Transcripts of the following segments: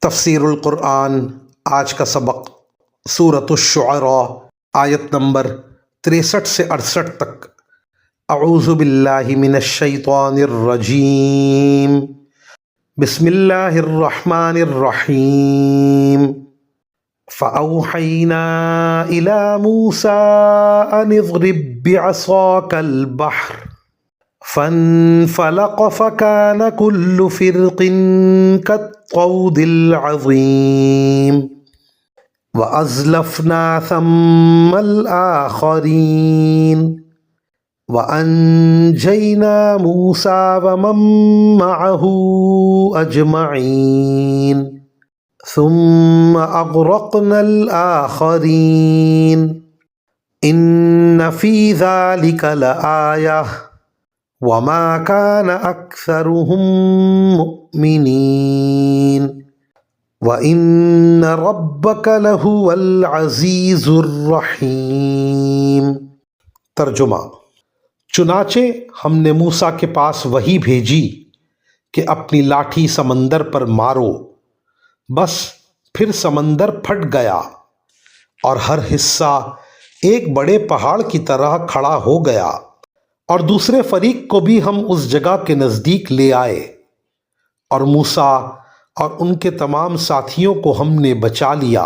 تفسیر القرآن آج کا سبق سورۃ الشعراء آیت نمبر 63 سے 68 تک۔ اعوذ باللہ من الشیطان الرجیم، بسم اللہ الرحمن الرحیم۔ فأوحینا الی موسیٰ ان اضرب بعصاک البحر فانفلق فكان كل فرق كالطود العظيم وأزلفنا ثم الآخرين وأنجينا موسى ومن معه أجمعين ثم أغرقنا الآخرين إن في ذلك لآية وَمَا كَانَ أَكْثَرُهُم مُؤْمِنِينَ وَإِنَّ رَبَّكَ لَهُوَ الْعَزِيزُ الرَّحِيمُ۔ ترجمہ: چنانچہ ہم نے موسیٰ کے پاس وحی بھیجی کہ اپنی لاٹھی سمندر پر مارو، بس پھر سمندر پھٹ گیا اور ہر حصہ ایک بڑے پہاڑ کی طرح کھڑا ہو گیا، اور دوسرے فریق کو بھی ہم اس جگہ کے نزدیک لے آئے، اور موسیٰ اور ان کے تمام ساتھیوں کو ہم نے بچا لیا،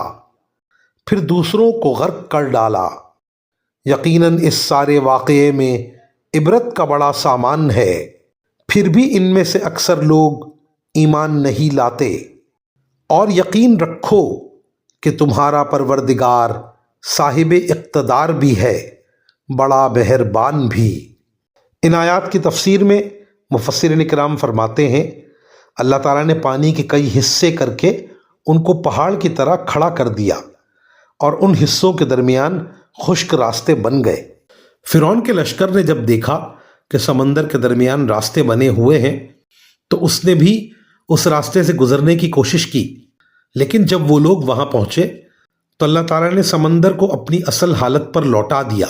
پھر دوسروں کو غرق کر ڈالا۔ یقیناً اس سارے واقعے میں عبرت کا بڑا سامان ہے، پھر بھی ان میں سے اکثر لوگ ایمان نہیں لاتے۔ اور یقین رکھو کہ تمہارا پروردگار صاحب اقتدار بھی ہے، بڑا مہربان بھی۔ ان آیات کی تفسیر میں مفسرین کرام فرماتے ہیں اللہ تعالیٰ نے پانی کے کئی حصے کر کے ان کو پہاڑ کی طرح کھڑا کر دیا، اور ان حصوں کے درمیان خشک راستے بن گئے۔ فرعون کے لشکر نے جب دیکھا کہ سمندر کے درمیان راستے بنے ہوئے ہیں تو اس نے بھی اس راستے سے گزرنے کی کوشش کی، لیکن جب وہ لوگ وہاں پہنچے تو اللہ تعالیٰ نے سمندر کو اپنی اصل حالت پر لوٹا دیا،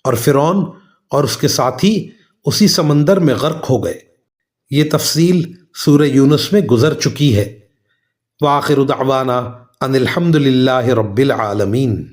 اور فرعون اور اس کے ساتھی اسی سمندر میں غرق ہو گئے۔ یہ تفصیل سورہ یونس میں گزر چکی ہے۔ وآخر دعوانا ان الحمد للہ رب العالمین۔